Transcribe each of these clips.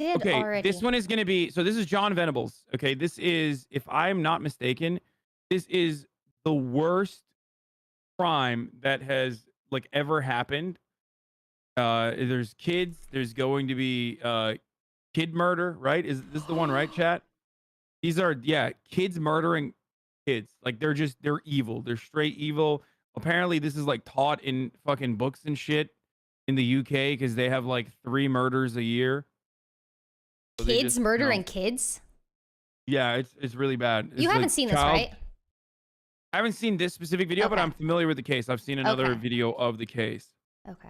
Okay, this one is going to be, so this is John Venables. Okay, this is, if I'm not mistaken, this is the worst crime that has like ever happened. There's kids, there's going to be kid murder, right? Is this the one, right, chat? These are, yeah, kids murdering kids. Like they're evil. They're straight evil. Apparently this is like taught in fucking books and shit in the UK because they have like 3 murders a year. So kids murdering kids? Yeah, it's really bad. You haven't seen this, right? I haven't seen this specific video, but I'm familiar with the case. I've seen another video of the case. Okay.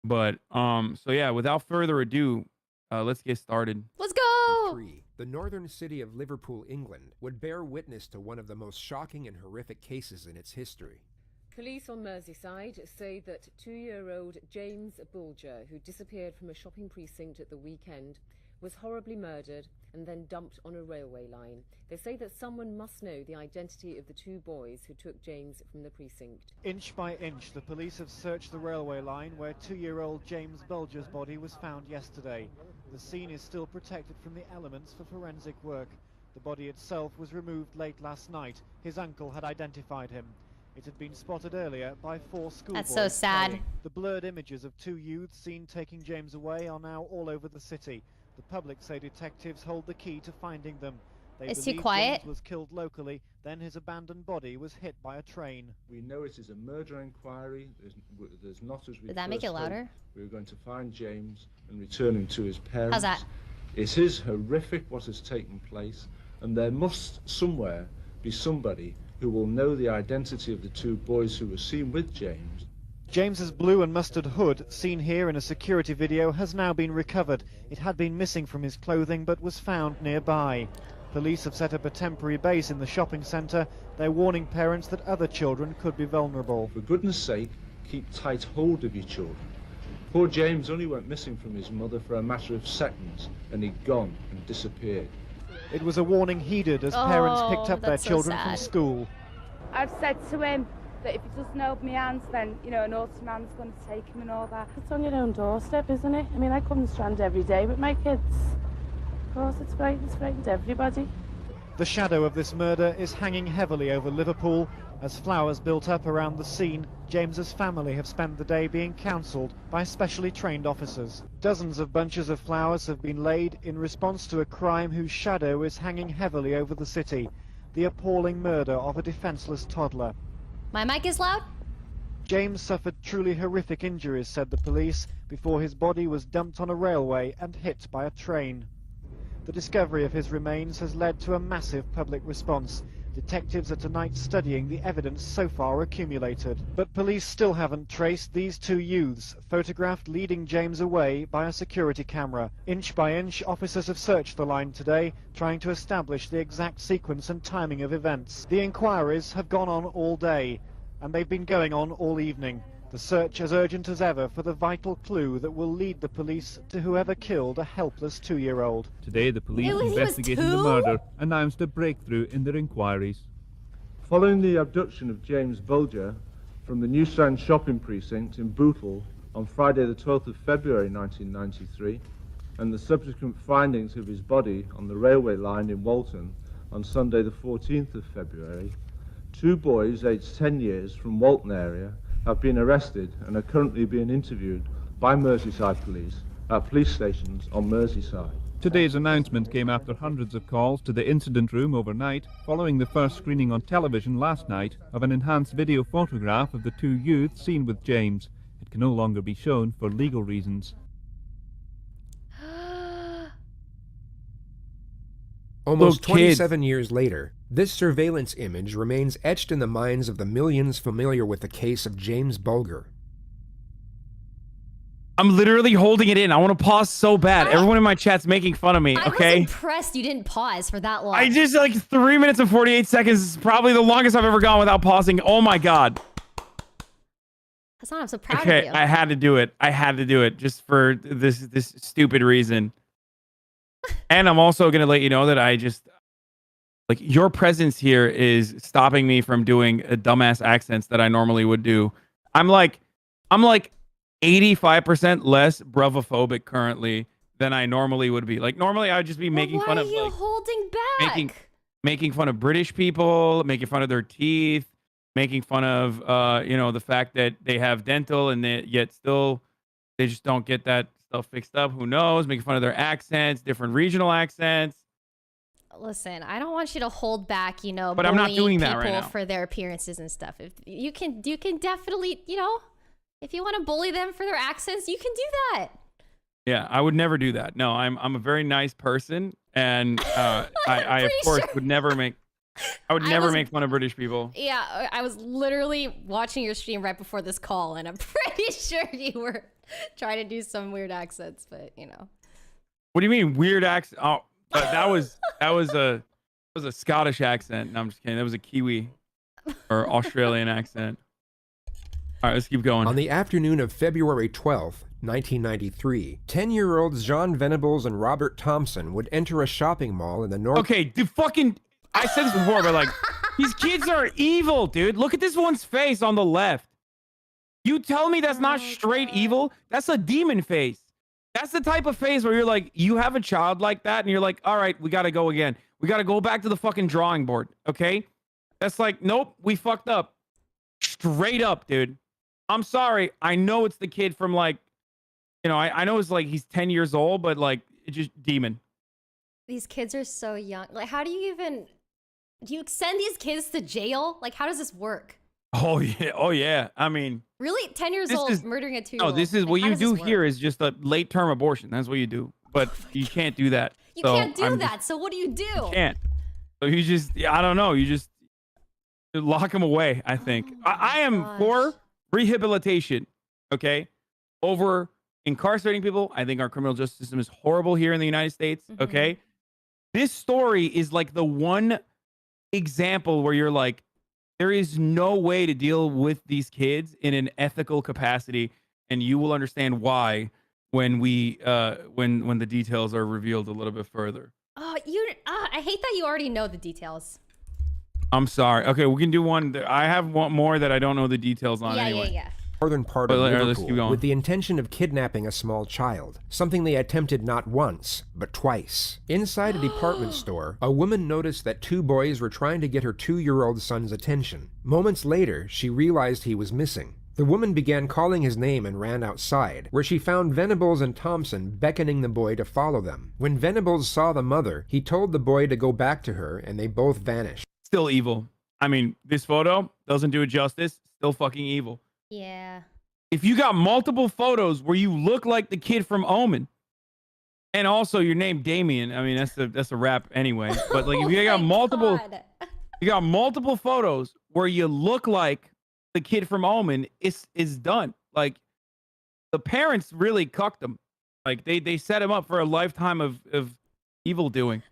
But so yeah, without further ado, let's get started. Let's go. The northern city of Liverpool, England, would bear witness to one of the most shocking and horrific cases in its history. Police on Merseyside say that 2-year-old James Bulger, who disappeared from a shopping precinct at the weekend, was horribly murdered and then dumped on a railway line. They say that someone must know the identity of the 2 boys who took James from the precinct. Inch by inch, the police have searched the railway line where 2-year-old James Bulger's body was found yesterday. The scene is still protected from the elements for forensic work. The body itself was removed late last night. His uncle had identified him. It had been spotted earlier by 4 schoolboys. That's so sad. The blurred images of 2 youths seen taking James away are now all over the city. The public say detectives hold the key to finding them. They it's too believe quiet. James was killed locally, then his abandoned body was hit by a train. We know it is a murder inquiry. There's not as we Did that make it louder? We're going to find James and return him to his parents. How's that? It is horrific what has taken place, and there must somewhere be somebody who will know the identity of the 2 boys who were seen with James. James's blue and mustard hood, seen here in a security video, has now been recovered. It had been missing from his clothing but was found nearby. Police have set up a temporary base in the shopping centre. They're warning parents that other children could be vulnerable. For goodness sake, keep tight hold of your children. Poor James only went missing from his mother for a matter of seconds, and he'd gone and disappeared. It was a warning heeded as parents picked up their children from school. I've said to him that if he doesn't hold my hands, then, you know, an naughty man's going to take him and all that. It's on your own doorstep, isn't it? I mean, I come strand every day with my kids. Of course, it's frightened everybody. The shadow of this murder is hanging heavily over Liverpool. As flowers built up around the scene, James's family have spent the day being counselled by specially trained officers. Dozens of bunches of flowers have been laid in response to a crime whose shadow is hanging heavily over the city. The appalling murder of a defenceless toddler. My mic is loud? James suffered truly horrific injuries, said the police, before his body was dumped on a railway and hit by a train. The discovery of his remains has led to a massive public response. Detectives are tonight studying the evidence so far accumulated. But police still haven't traced these 2 youths, photographed leading James away by a security camera. Inch by inch, officers have searched the line today, trying to establish the exact sequence and timing of events. The inquiries have gone on all day, and they've been going on all evening. The search as urgent as ever for the vital clue that will lead the police to whoever killed a helpless 2-year-old. Today, the police investigating the murder announced a breakthrough in their inquiries. Following the abduction of James Bulger from the New Strand shopping precinct in Bootle on Friday the 12th of February 1993, and the subsequent findings of his body on the railway line in Walton on Sunday the 14th of February, 2 boys aged 10 years from Walton area have been arrested and are currently being interviewed by Merseyside police at police stations on Merseyside. Today's announcement came after hundreds of calls to the incident room overnight, following the first screening on television last night of an enhanced video photograph of the 2 youths seen with James. It can no longer be shown for legal reasons. Almost 27 years later, this surveillance image remains etched in the minds of the millions familiar with the case of James Bulger. I'm literally holding it in. I want to pause so bad. Everyone in my chat's making fun of me, okay? I was impressed you didn't pause for that long. I just, like, 3 minutes and 48 seconds is probably the longest I've ever gone without pausing. Oh my god. Hasan, I'm so proud of you. I had to do it. I had to do it just for this stupid reason. And I'm also going to let you know that I just, like, your presence here is stopping me from doing dumbass accents that I normally would do. I'm like 85% less bravophobic currently than I normally would be. Like normally I would just be making fun of Why are you like holding back? making fun of British people, making fun of their teeth, making fun of you know, the fact that they have dental and yet still they just don't get that stuff fixed up. Who knows? Making fun of their accents, different regional accents. Listen, I don't want you to hold back, you know, But I'm not doing that people right now. for their appearances and stuff. If you can definitely, you know, if you want to bully them for their accents, you can do that. Yeah, I would never do that. No, I'm a very nice person, and I of course would never make make fun of British people. Yeah, I was literally watching your stream right before this call, and I'm pretty sure you were trying to do some weird accents, but you know. What do you mean weird accent? Oh, that was a Scottish accent. No, I'm just kidding. That was a Kiwi or Australian accent. All right, let's keep going. On the afternoon of February 12th, 1993, 10-year-olds John Venables and Robert Thompson would enter a shopping mall in the north. Okay, dude, I said this before, but like, these kids are evil, dude. Look at this one's face on the left. You tell me that's not straight evil? That's a demon face. That's the type of face where you're like, you have a child like that, and you're like, all right, we got to go again. We got to go back to the fucking drawing board, okay? That's like, nope, we fucked up. Straight up, dude. I'm sorry. I know it's the kid from like, you know, I know it's like he's 10 years old, but like, it's just demon. These kids are so young. Like, how do you send these kids to jail? Like, how does this work? Oh yeah. I mean, really, 10 years old murdering a 2-year-old. No, this is like, what you do here is just a late term abortion. That's what you do, but you can't do that. You can't do that. So what do you do? You can't. So you just, I don't know. You just lock them away. I think I am for rehabilitation. Okay, over incarcerating people. I think our criminal justice system is horrible here in the United States. Okay, this story is like the one example where you're like, there is no way to deal with these kids in an ethical capacity, and you will understand why when we when the details are revealed a little bit further. Oh, I hate that you already know the details. I'm sorry. Okay, we can do one. I have one more that I don't know the details on anyway. Yeah. Northern part of Liverpool with the intention of kidnapping a small child, something they attempted not once, but twice. Inside a department store, a woman noticed that 2 boys were trying to get her 2-year-old son's attention. Moments later, she realized he was missing. The woman began calling his name and ran outside, where she found Venables and Thompson beckoning the boy to follow them. When Venables saw the mother, he told the boy to go back to her, and they both vanished. Still evil. I mean, this photo doesn't do it justice. Still fucking evil. Yeah. If you got multiple photos where you look like the kid from Omen, and also your name Damien, I mean that's a rap anyway. But like if you got multiple photos where you look like the kid from Omen, is done. Like the parents really cucked them. Like they set him up for a lifetime of evil doing.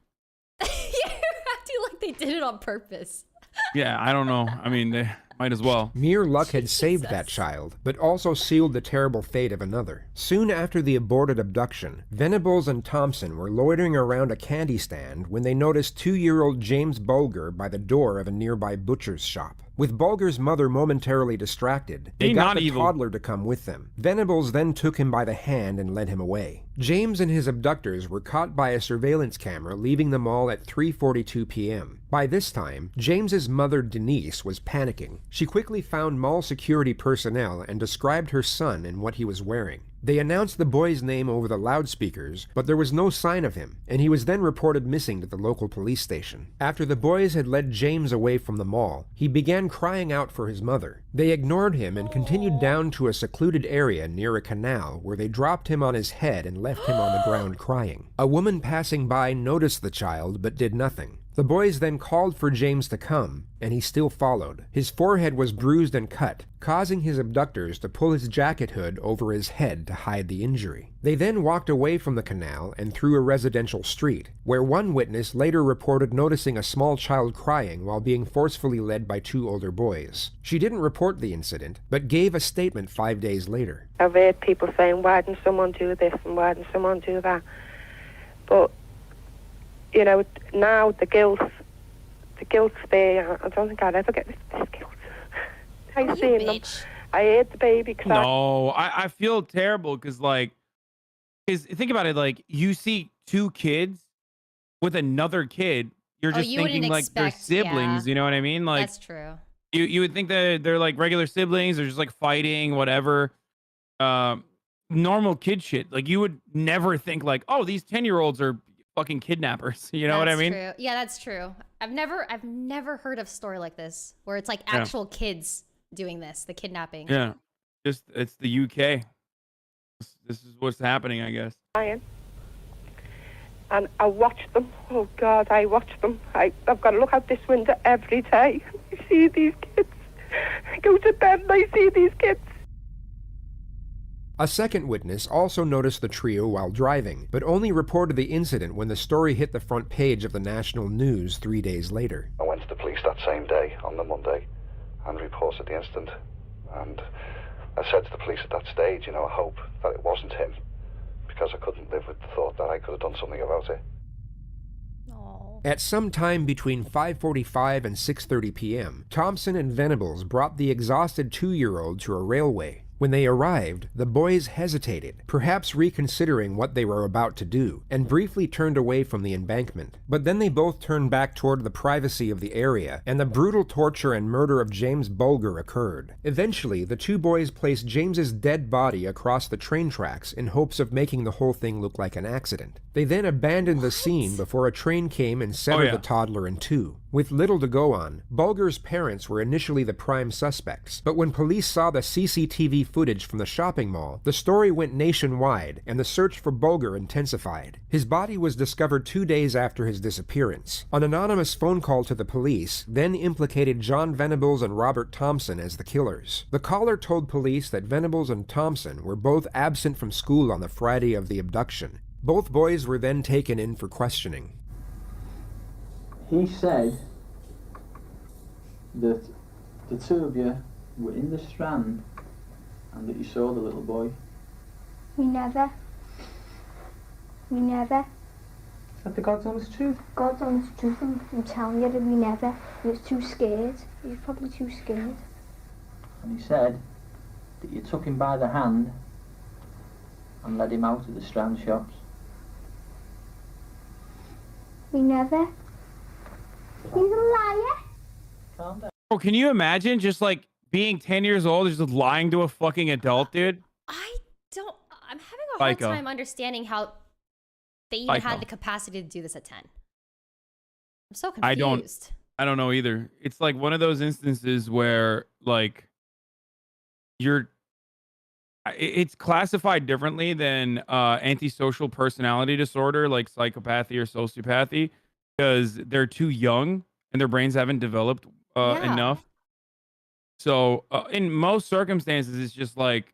You're acting like they did it on purpose. Yeah, I don't know. I mean, they might as well. Mere luck had saved that child, but also sealed the terrible fate of another. Soon after the aborted abduction, Venables and Thompson were loitering around a candy stand when they noticed 2-year-old James Bulger by the door of a nearby butcher's shop. With Bulger's mother momentarily distracted, they got the toddler to come with them. Venables then took him by the hand and led him away. James and his abductors were caught by a surveillance camera leaving the mall at 3:42 p.m. By this time, James's mother Denise was panicking. She quickly found mall security personnel and described her son and what he was wearing. They announced the boy's name over the loudspeakers, but there was no sign of him, and he was then reported missing to the local police station. After the boys had led James away from the mall, he began crying out for his mother. They ignored him and continued down to a secluded area near a canal where they dropped him on his head and left him on the ground crying. A woman passing by noticed the child but did nothing. The boys then called for James to come, and he still followed. His forehead was bruised and cut, causing his abductors to pull his jacket hood over his head to hide the injury. They then walked away from the canal and through a residential street, where one witness later reported noticing a small child crying while being forcefully led by 2 older boys. She didn't report the incident, but gave a statement 5 days later. I've heard people saying, why didn't someone do this and why didn't someone do that? But you know, now the guilt's there. I don't think I'd ever get this guilt. I seen them. I ate the baby. No, I feel terrible because like Because think about it, like you see two kids with another kid, you're just you thinking wouldn't like they're expect- siblings. yeah. You know what I mean? Like That's true. you would think that they're like regular siblings. They're just like fighting, whatever. Normal kid shit. Like you would never think like, oh, these 10-year-olds are fucking kidnappers. You know what I mean? True. Yeah, that's true. I've never heard of a story like this where it's like actual kids doing this, the kidnapping. Yeah, just it's the UK. This is what's happening, I guess. And I watch them. Oh God, I watch them. I've got to look out this window every day. I see these kids. I go to bed and I see these kids. A second witness also noticed the trio while driving, but only reported the incident when the story hit the front page of the national news 3 days later. I went to the police that same day, on the Monday, and reported the incident. And I said to the police at that stage, you know, I hope that it wasn't him, because I couldn't live with the thought that I could have done something about it. At some time between 5:45 and 6:30 p.m., Thompson and Venables brought the exhausted 2-year-old to a railway. When they arrived, the boys hesitated, perhaps reconsidering what they were about to do, and briefly turned away from the embankment. But then they both turned back toward the privacy of the area, and the brutal torture and murder of James Bulger occurred. Eventually, the two boys placed James's dead body across the train tracks in hopes of making the whole thing look like an accident. They then abandoned the scene before a train came and severed the toddler in two. With little to go on, Bulger's parents were initially the prime suspects, but when police saw the CCTV footage from the shopping mall, the story went nationwide and the search for Bulger intensified. His body was discovered 2 days after his disappearance. An anonymous phone call to the police then implicated John Venables and Robert Thompson as the killers. The caller told police that Venables and Thompson were both absent from school on the Friday of the abduction. Both boys were then taken in for questioning. He said that the two of you were in the Strand and that you saw the little boy. We never. We never. Is that the God's honest truth? God's honest truth, I'm telling you that we never. He was too scared. He was probably too scared. And he said that you took him by the hand and led him out of the Strand shops. We never. He's a liar. Calm down. Oh, can you imagine just like being 10 years old, just lying to a fucking adult, dude? I'm having a hard time understanding how they even had the capacity to do this at 10. I'm so confused. I don't know either. It's like one of those instances where like it's classified differently than antisocial personality disorder, like psychopathy or sociopathy, because they're too young and their brains haven't developed enough. So in most circumstances, it's just like,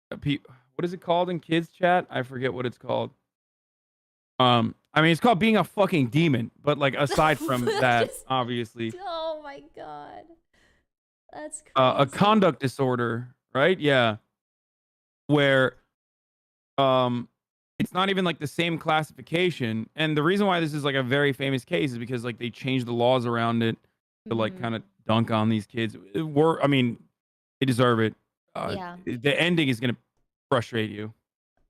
what is it called in kids chat? I forget what it's called. I mean, it's called being a fucking demon, but like aside from that, obviously. Oh my God. That's crazy. A conduct disorder, right? Yeah. Where it's not even like the same classification. And the reason why this is like a very famous case is because like they changed the laws around it to like kind of dunk on these kids. I mean, they deserve it. The ending is going to frustrate you.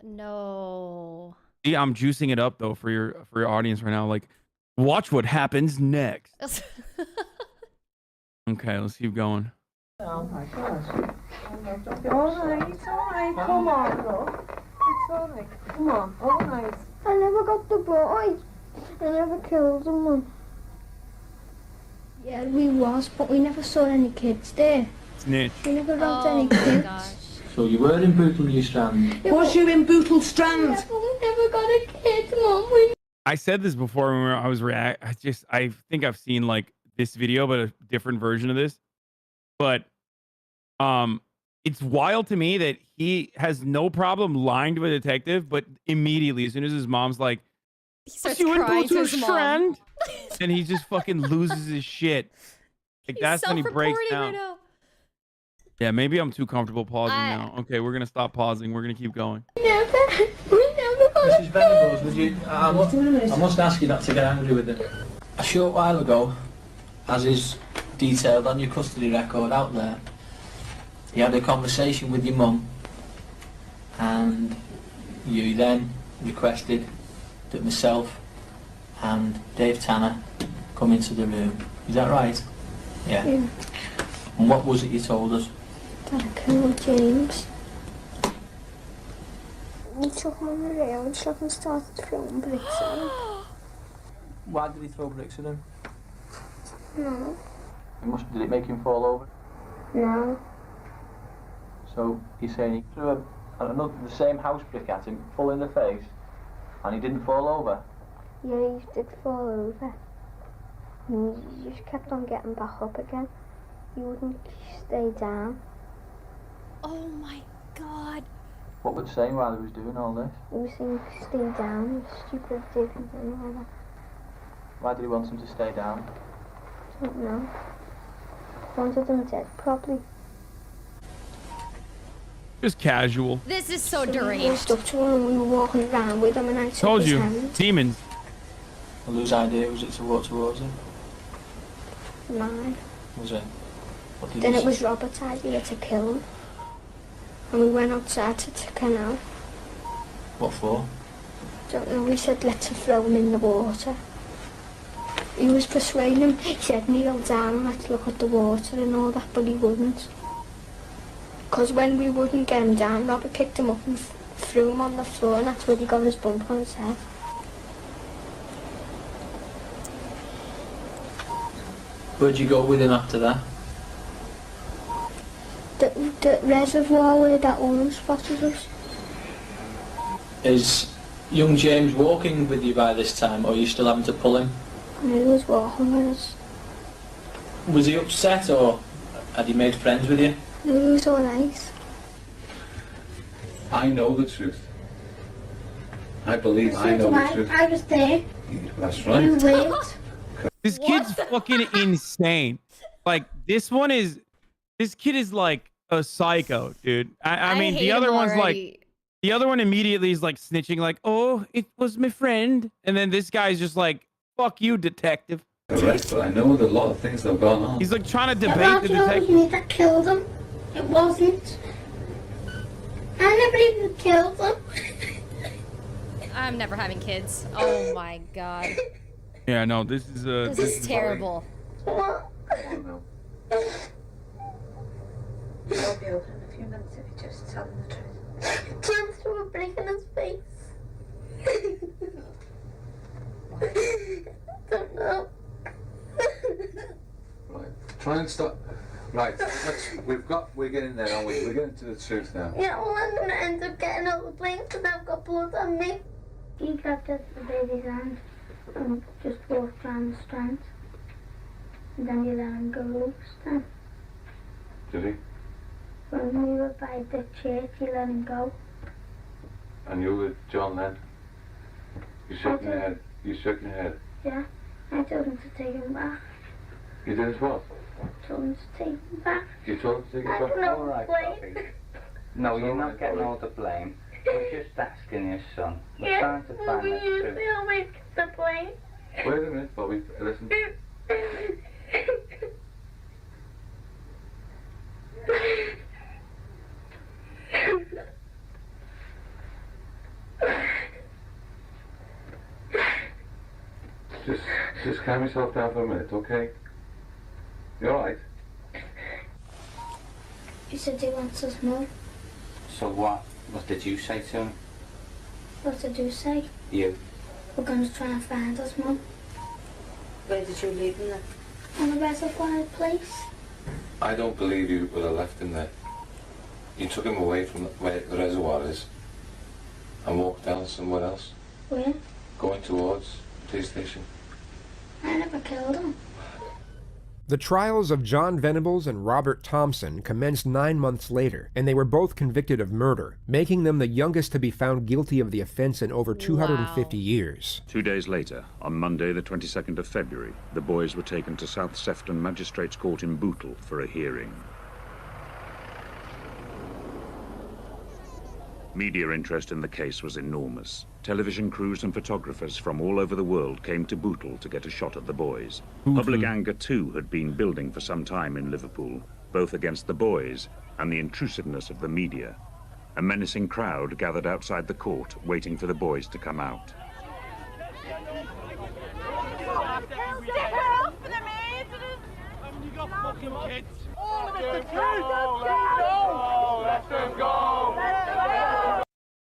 No. Yeah, I'm juicing it up though for your audience right now. Like, watch what happens next. Okay, let's keep going. Oh my gosh. Alright, it's alright. Come on, look. It's alright. Come on, alright. I never got the boy. I never killed him, Mum. Yeah, we was, but we never saw any kids there. Snitch. We never got any kids. Gosh. So you were in Bootle New Strand? Was you in Bootle Strand? Yeah, but we never got a kid, Mum. I said this before when I was I think I've seen like this video, but a different version of this. But it's wild to me that he has no problem lying to a detective, but immediately, as soon as his mom's like, he starts "You in crying to Bootle his mom." Strand?" and he just fucking loses his shit. Like that's when he breaks down. Right now. Yeah, maybe I'm too comfortable pausing now. Okay, we're gonna stop pausing. We're gonna keep going. Mrs. Venables, would you? I must ask you not to get angry with it. A short while ago, as is detailed on your custody record out there, you had a conversation with your mum, and You then requested that myself and Dave Tanner come into the room. Is that right? Yeah. And what was it you told us? That I killed James. He took him on the rail and started throwing bricks at him. Why did he throw bricks at him? No. Did it make him fall over? No. So you're saying he threw the same house brick at him, full in the face, and he didn't fall over? Yeah, he did fall over. And he just kept on getting back up again. He wouldn't stay down. Oh my God. What was he saying while he was doing all this? He was saying stay down, you stupid different and all that. Why did he want him to stay down? I don't know. Wanted him dead, probably. Just casual. This is so We deranged. walked up to him and we were walking around with him and I Told took his you, hand. demons. Well, whose idea was it to walk towards him? Mine. Was it? What did Then he it was Robert's idea to kill him. And we went outside to the canal. What for? Don't know, we said let's throw him in the water. He was persuading him, he said kneel down and let's look at the water and all that, but he wouldn't. Because when we wouldn't get him down, Robert picked him up and threw him on the floor and that's where he got his bump on his head. Where'd you go with him after that? The reservoir where that orange spotted us. Is young James walking with you by this time, or are you still having to pull him? And he was walking with us. Was he upset, or had he made friends with you? He was all nice. I know the truth. I believe I know the truth. I was there. That's right. You wait. This kid's fucking insane. Like, this kid is like a psycho, dude. I mean, the other one's like, the other one immediately is like snitching, like, oh, it was my friend. And then this guy's just like, fuck you, detective. Correct, but I know that a lot of things that have gone on. He's like trying to debate the detective. It was me that killed him. It wasn't. I never even killed him. I'm never having kids. Oh my God. Yeah, no, this is This is terrible. What? No. I'll be over in a few minutes if you just tell him the truth. James threw a brick in his face. I don't know. Right, try and stop. Right, we're getting there, aren't we? We're getting to the truth now. Yeah, well, I'm gonna end up getting out the plane because I've got blood on me. He grabbed at the baby's hand and just walked down the strand. And then he let him go then. Did he? When we were by the church, he let him go. And you were John then? You shook your head. You shook your head. Yeah, I told him to take him back. You did what? I told him to take him back. You told him to take it back? All right, Bobby. No, you're not getting all the blame. We're just asking your son. We're trying to find the truth. We always get the blame. Wait a minute, Bobby. Listen. Just calm yourself down for a minute, okay? You alright? He said he wants us more. So what? What did you say to him? What did you say? You. We're going to try and find us, Mum. Where did you leave him then? On a reservoir place. I don't believe you would have left him there. You took him away from where the reservoir is and walked down somewhere else. Where? Going towards the police station. I never killed him. The trials of John Venables and Robert Thompson commenced 9 months later, and they were both convicted of murder, making them the youngest to be found guilty of the offense in over 250 years. 2 days later, on Monday the 22nd of February, the boys were taken to South Sefton Magistrates Court in Bootle for a hearing. Media interest in the case was enormous. Television crews and photographers from all over the world came to Bootle to get a shot at the boys. Public anger too had been building for some time in Liverpool, both against the boys and the intrusiveness of the media. A menacing crowd gathered outside the court, waiting for the boys to come out.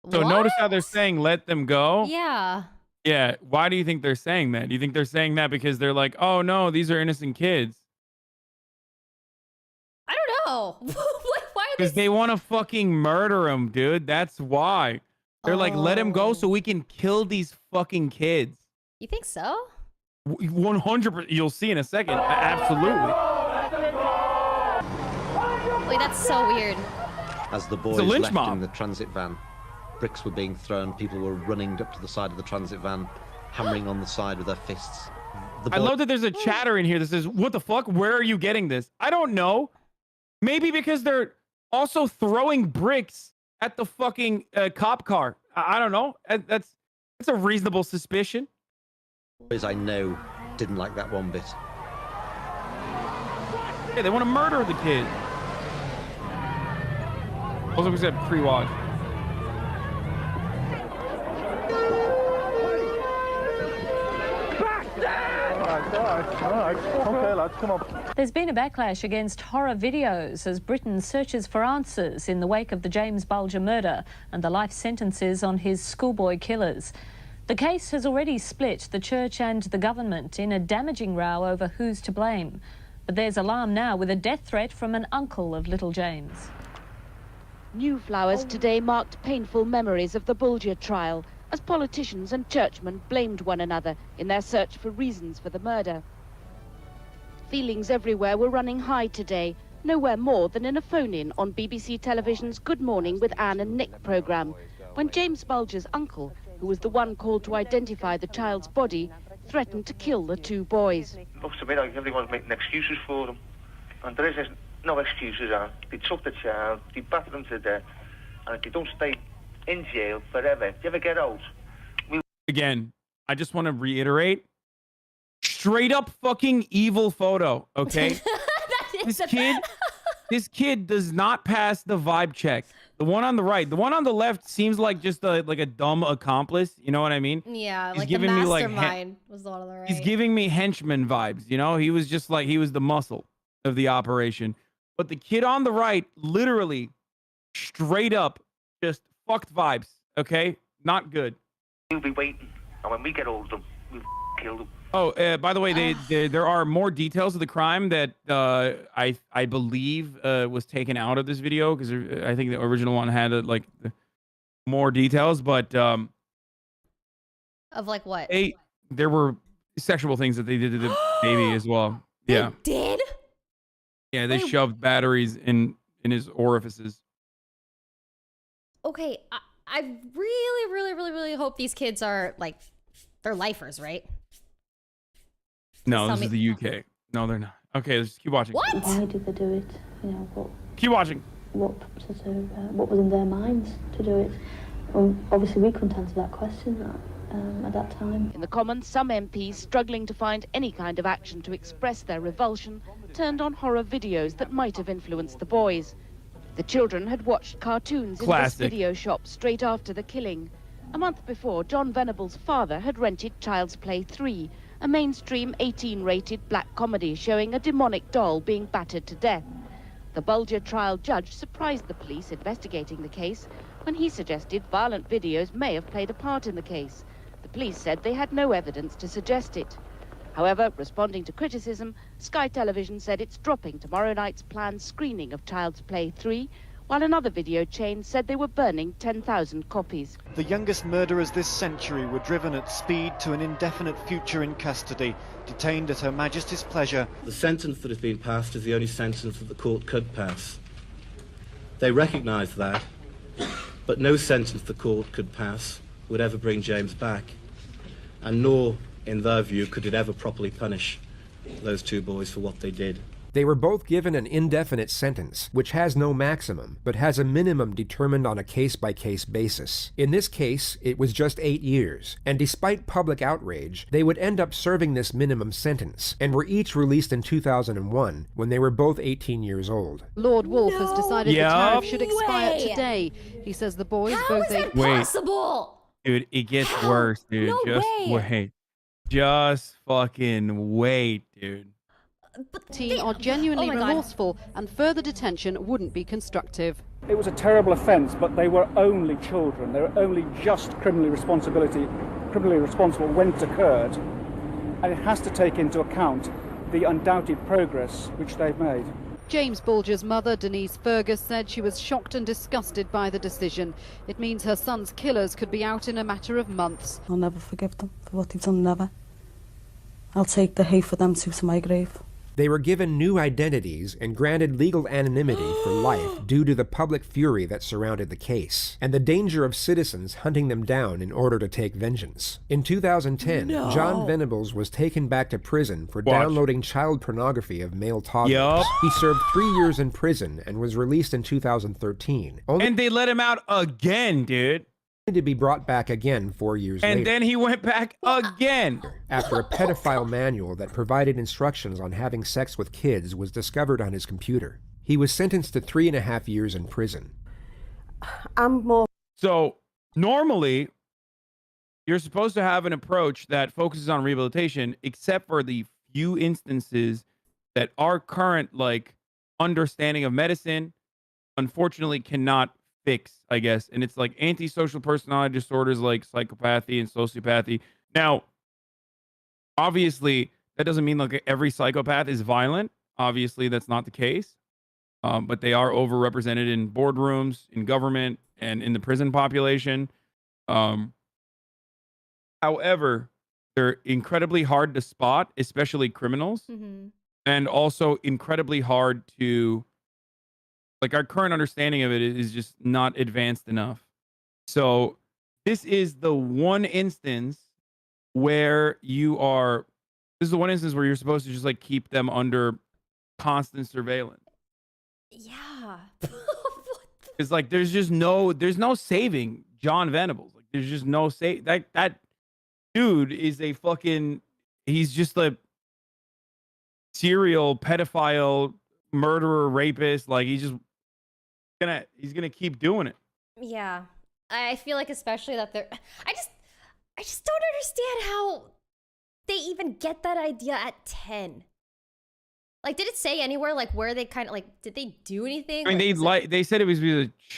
So notice how they're saying let them go? Yeah. Yeah. Why do you think they're saying that? Do you think they're saying that because they're like, oh no, these are innocent kids? I don't know. Why are Because they want to fucking murder them, dude. That's why. They're like, let him go so we can kill these fucking kids. You think so? 100%. You'll see in a second. Absolutely. Wait, that's so weird. As the boys left in the transit van, bricks were being thrown, people were running up to the side of the transit van, hammering on the side with their fists. I love that there's a chatter in here that says, what the fuck? Where are you getting this? I don't know. Maybe because they're also throwing bricks at the fucking cop car. I don't know. That's a reasonable suspicion. Boys I know didn't like that one bit. Yeah, they want to murder the kid. Also, we said pre-watch. Okay, lads, come on. There's been a backlash against horror videos as Britain searches for answers in the wake of the James Bulger murder and the life sentences on his schoolboy killers. The case has already split the church and the government in a damaging row over who's to blame. But there's alarm now with a death threat from an uncle of little James. New flowers today marked painful memories of the Bulger trial, as politicians and churchmen blamed one another in their search for reasons for the murder. Feelings everywhere were running high today, nowhere more than in a phone-in on BBC Television's Good Morning with Anne and Nick programme, when James Bulger's uncle, who was the one called to identify the child's body, threatened to kill the two boys. Looks to me like everyone's making excuses for them, and there is no excuses. They took the child, they battered them to death, and if they don't stay in jail forever, if you ever get out. Again, I just want to reiterate, straight up fucking evil photo, okay? This kid does not pass the vibe check. The one on the right, the one on the left seems like just like a dumb accomplice. You know what I mean? Yeah, he's like giving the me mastermind was the one on the right. He's giving me henchman vibes. You know, he was just like, he was the muscle of the operation. But the kid on the right, literally, straight up, just fucked vibes. Okay, not good. We'll be waiting, and when we get hold of them, we'll kill them. Oh, by the way, there are more details of the crime that I believe was taken out of this video, because I think the original one had like more details, but of like what? There were sexual things that they did to the baby as well. Yeah. They did? Yeah, they shoved batteries in his orifices. Okay, I really hope these kids are like, they're lifers, right? No, this is the UK. No, they're not. Okay, let's keep watching. What? Why did they do it? You know, what? Keep watching. What was in their minds to do it? Obviously, we couldn't answer that question at that time. In the Commons, some MPs, struggling to find any kind of action to express their revulsion, turned on horror videos that might have influenced the boys. The children had watched cartoons in this video shop straight after the killing. A month before, John Venable's father had rented Child's Play 3, a mainstream 18-rated black comedy showing a demonic doll being battered to death. The Bulger trial judge surprised the police investigating the case when he suggested violent videos may have played a part in the case. The police said they had no evidence to suggest it. However, responding to criticism, Sky Television said it's dropping tomorrow night's planned screening of Child's Play 3, while another video chain said they were burning 10,000 copies. The youngest murderers this century were driven at speed to an indefinite future in custody, detained at Her Majesty's pleasure. The sentence that has been passed is the only sentence that the court could pass. They recognise that, but no sentence the court could pass would ever bring James back, and nor, in their view, could it ever properly punish those two boys for what they did. They were both given an indefinite sentence, which has no maximum, but has a minimum determined on a case-by-case basis. In this case, it was just 8 years, and despite public outrage, they would end up serving this minimum sentence, and were each released in 2001, when they were both 18 years old. Lord Wolf has decided the tariff should expire today. He says the boys How is that possible? Dude, it gets worse, dude. No Just way. wait. Just fucking wait, dude. Are genuinely remorseful, and further detention wouldn't be constructive. It was a terrible offence, but they were only children. They were only just criminally responsible when it occurred, and it has to take into account the undoubted progress which they've made. James Bulger's mother, Denise Fergus, said she was shocked and disgusted by the decision. It means her son's killers could be out in a matter of months. I'll never forgive them for what they've done, never. I'll take the hate for them to my grave. They were given new identities and granted legal anonymity for life due to the public fury that surrounded the case, and the danger of citizens hunting them down in order to take vengeance. In 2010, John Venables was taken back to prison for downloading child pornography of male toddlers. He served 3 years in prison and was released in 2013. And they let him out again, dude. To be brought back again 4 years later. And then he went back again. After a pedophile manual that provided instructions on having sex with kids was discovered on his computer. He was sentenced to 3.5 years in prison. So normally, you're supposed to have an approach that focuses on rehabilitation, except for the few instances that our current understanding of medicine, unfortunately, cannot fix, I guess. And it's like antisocial personality disorders like psychopathy and sociopathy. Now, obviously, that doesn't mean like every psychopath is violent. Obviously, that's not the case. But they are overrepresented in boardrooms, in government, and in the prison population. However, they're incredibly hard to spot, especially criminals, and also incredibly hard to, our current understanding of it is just not advanced enough. So this is the one instance where you're supposed to just keep them under constant surveillance. Yeah. It's there's no saving John Venables. There's just no that dude is he's just a serial pedophile, murderer, rapist. He's gonna keep doing it. Yeah. I feel like especially that I just don't understand how they even get that idea at 10. Did it say anywhere where they kind of did they do anything? I mean, they said it was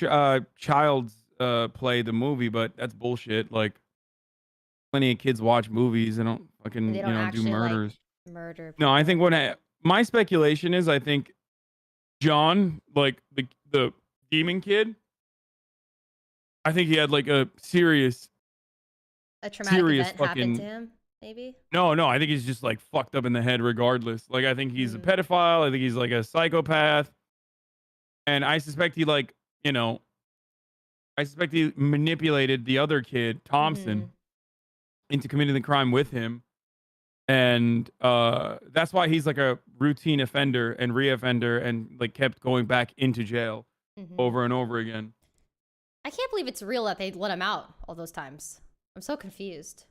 a child's play, the movie, but that's bullshit. Plenty of kids watch movies. They don't fucking do murders. Murder people. No, I think my speculation is I think John, the demon kid, I think he had a traumatic event happened to him, maybe? No, I think he's just fucked up in the head regardless. I think he's a pedophile. I think he's a psychopath. And I suspect he manipulated the other kid, Thompson, into committing the crime with him. And that's why he's a routine offender and reoffender and kept going back into jail over and over again. I can't believe it's real that they let him out all those times. I'm so confused.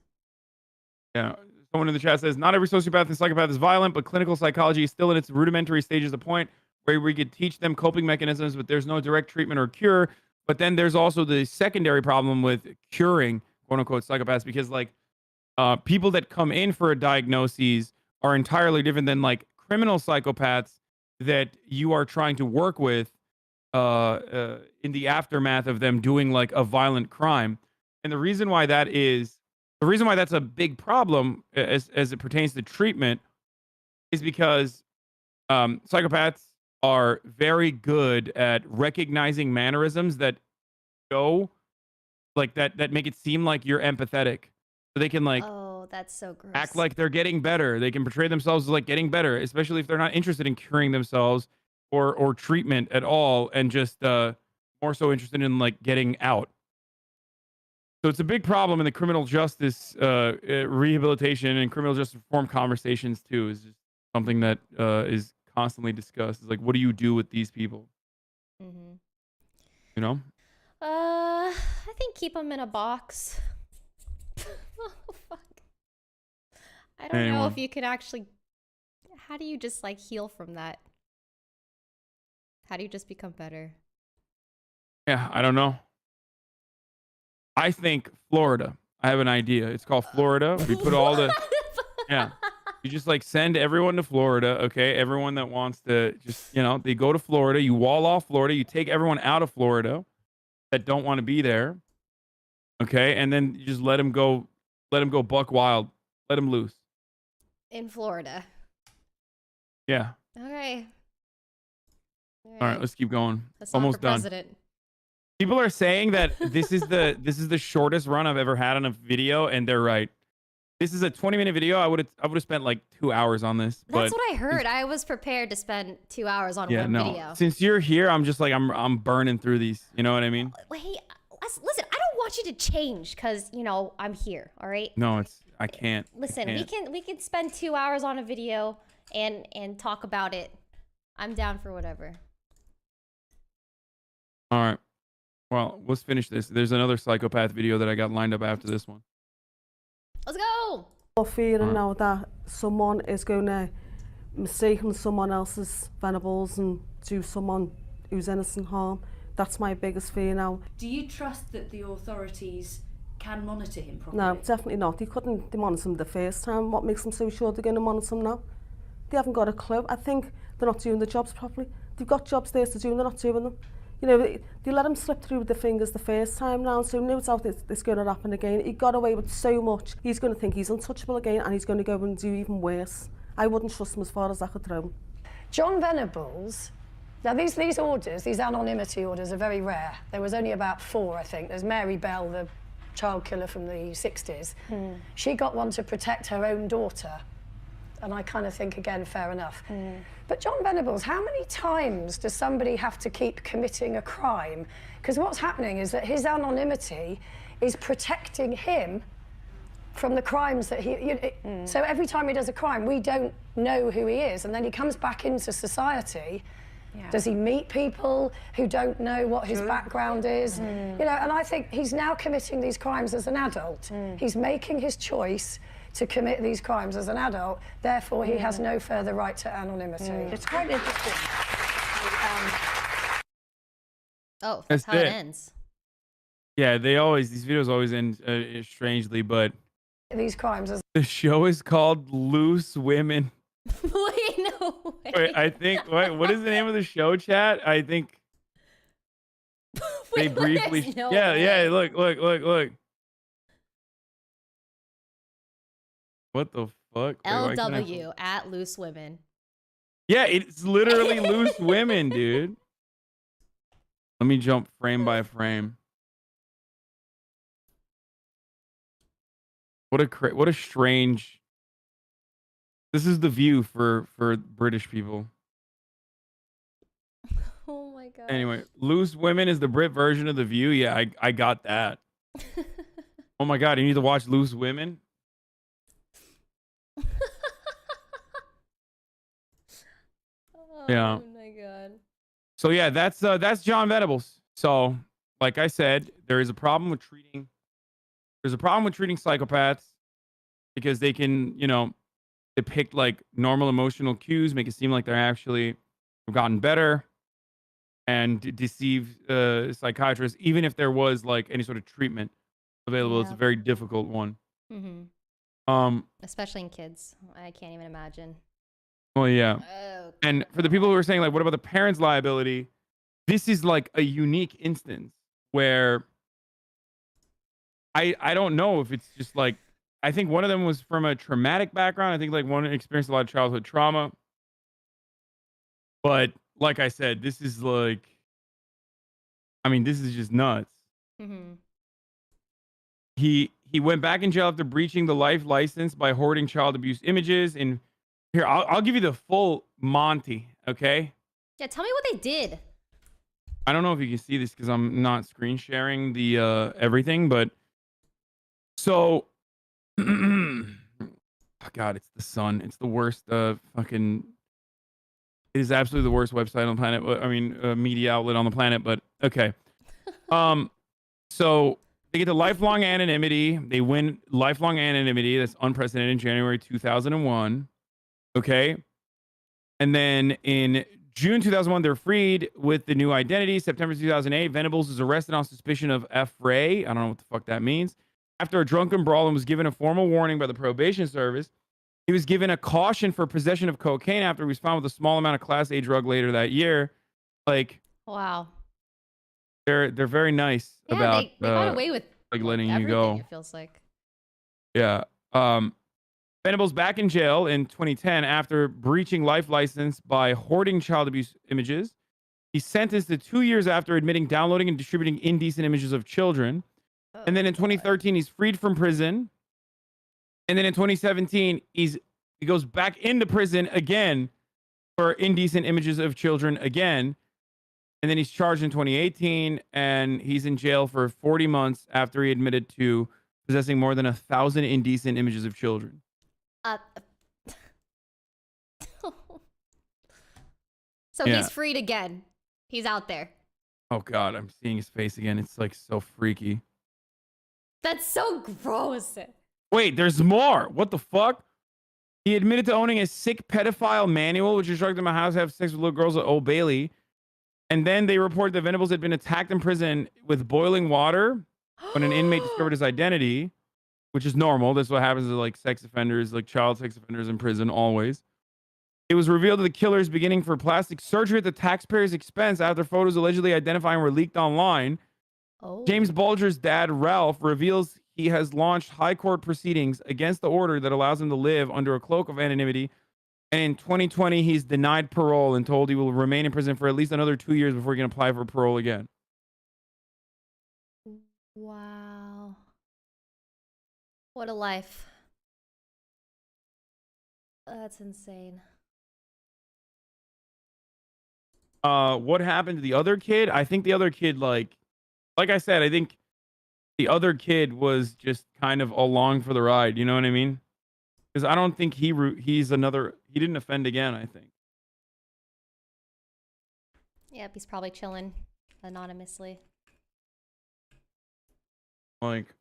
Yeah. Someone in the chat says, not every sociopath and psychopath is violent, but clinical psychology is still in its rudimentary stages, the point where we could teach them coping mechanisms, but there's no direct treatment or cure. But then there's also the secondary problem with curing, quote unquote, psychopaths, because people that come in for a diagnosis are entirely different than criminal psychopaths that you are trying to work with in the aftermath of them doing a violent crime. And the reason why that's a big problem as it pertains to treatment is because psychopaths are very good at recognizing mannerisms that go that make it seem like you're empathetic. So they can oh, that's so gross. Act like they're getting better. They can portray themselves as getting better, especially if they're not interested in curing themselves or treatment at all, and just more so interested in getting out. So it's a big problem in the criminal justice rehabilitation and criminal justice reform conversations too. Is just something that is constantly discuss. Is like, what do you do with these people? Mm-hmm. You know? I think keep them in a box. Oh, fuck. I don't know if you can actually... How do you just, like, heal from that? How do you just become better? Yeah, I don't know. I think Florida. I have an idea. It's called Florida. We put all the... Yeah. You just, like, send everyone to Florida, okay? Everyone that wants to just, you know, they go to Florida. You wall off Florida. You take everyone out of Florida that don't want to be there, okay? And then you just let them go buck wild. Let them loose. In Florida. Yeah. Okay. All right, let's keep going. Hasan Almost for done. president. People are saying that this is the shortest run I've ever had on a video, and they're right. This is a 20-minute video. I would have spent like 2 hours on this. That's what I heard. I was prepared to spend 2 hours on one video. Since you're here, I'm just like I'm burning through these. You know what I mean? Wait, listen. I don't want you to change because you know I'm here. All right. No, I can't. Listen, I can't. we can spend 2 hours on a video and talk about it. I'm down for whatever. All right. Well, let's finish this. There's another psychopath video that I got lined up after this one. Let's go. Or fearing now that someone is going to mistaken someone else's Venables and do someone who's innocent harm. That's my biggest fear now. Do you trust that the authorities can monitor him properly? No, definitely not. They couldn't monitor him the first time. What makes them so sure they're going to monitor him now? They haven't got a clue. I think they're not doing the jobs properly. They've got jobs there to do and they're not doing them. You know, they let him slip through the fingers the first time round, so no doubt it's going to happen again. He got away with so much. He's going to think he's untouchable again, and he's going to go and do even worse. I wouldn't trust him as far as I could throw him. John Venables, now these orders, these anonymity orders are very rare. There was only about 4, I think. There's Mary Bell, the child killer from the 60s. She got one to protect her own daughter. And I kind of think, again, fair enough. But John Venables, how many times does somebody have to keep committing a crime? Because what's happening is that his anonymity is protecting him from the crimes that he... So every time he does a crime, we don't know who he is. And then he comes back into society. Yeah. Does he meet people who don't know what his background is? You know, and I think he's now committing these crimes as an adult. He's making his choice to commit these crimes as an adult, therefore he has no further right to anonymity. It's quite interesting. Oh, that's how it ends. Yeah, these videos always end strangely, but these crimes as... The show is called Loose Women. Wait, no way. Wait, I think, what is the name of the show, chat? I think they briefly... Yeah, look. What the fuck? Wait, LW at Loose Women. Yeah, it's literally Loose Women, dude. Let me jump frame by frame. What a strange... This is the View for British people. Oh my god. Anyway, Loose Women is the Brit version of the View. Yeah, I got that. Oh my god, you need to watch Loose Women? Yeah. Oh my god. So yeah, that's John Venables. So, like I said, there's a problem with treating psychopaths because they can, you know, depict like normal emotional cues, make it seem like they're actually gotten better, and deceive psychiatrists, even if there was like any sort of treatment available. It's a very difficult one. Especially in kids. I can't even imagine. Well, yeah. And for the people who are saying, like, what about the parents' liability? This is like a unique instance where I don't know if it's just like, I think one of them was from a traumatic background. I think like one experienced a lot of childhood trauma. But like I said, this is like, I mean, this is just nuts. He went back in jail after breaching the life license by hoarding child abuse images. And here, I'll give you the full Monty, okay? Yeah, tell me what they did. I don't know if you can see this because I'm not screen sharing the everything, but so God, it's the sun. It's the worst fucking It is absolutely the worst website on the planet. I mean, media outlet on the planet. But okay. So they get to lifelong anonymity. They win lifelong anonymity. That's unprecedented in January 2001. Okay. And then in June 2001, they're freed with the new identity. September 2008, Venables is arrested on suspicion of F-ray. I don't know what the fuck that means. After a drunken brawl and was given a formal warning by the probation service. He was given a caution for possession of cocaine after he was found with a small amount of Class A drug later that year. Like, wow. They're very nice Yeah, about they got away with like letting you everything, go. it feels like. Yeah. Venables back in jail in 2010 after breaching life license by hoarding child abuse images. He's sentenced to 2 years after admitting downloading and distributing indecent images of children. And then in 2013, he's freed from prison. And then in 2017, he goes back into prison again for indecent images of children again. And then he's charged in 2018, and he's in jail for 40 months after he admitted to possessing more than 1,000 indecent images of children. So Yeah. he's freed again. He's out there. Oh God, I'm seeing his face again. It's like so freaky. That's so gross. Wait, there's more. What the fuck? He admitted to owning a sick pedophile manual, which instructed him on how to have sex with little girls at Old Bailey. And then they reported that Venables had been attacked in prison with boiling water when an inmate discovered his identity, which is normal. That's what happens to like sex offenders, like child sex offenders in prison, always. It was revealed that the killers beginning for plastic surgery at the taxpayer's expense after photos allegedly identifying were leaked online. Oh. James Bulger's dad, Ralph, reveals he has launched high court proceedings against the order that allows him to live under a cloak of anonymity. And in 2020, he's denied parole and told he will remain in prison for at least another 2 years before he can apply for parole again. Wow. What a life. That's insane. What happened to the other kid? I think the other kid, like I said, I think the other kid was just kind of along for the ride. You know what I mean? Because I don't think he didn't offend again, I think. Yep, he's probably chilling anonymously. Like,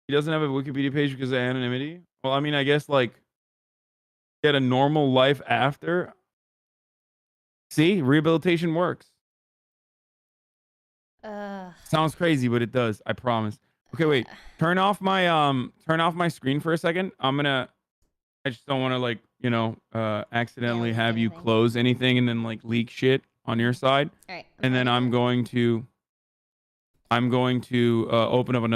he doesn't have a Wikipedia page because of anonymity. Well, I mean, I guess like he had a normal life after. See, rehabilitation works. Sounds crazy, but it does. I promise. Okay, wait. Turn off my screen for a second. I just don't want to like, you know, accidentally have you close anything and then like leak shit on your side. All right. And then I'm going to open up another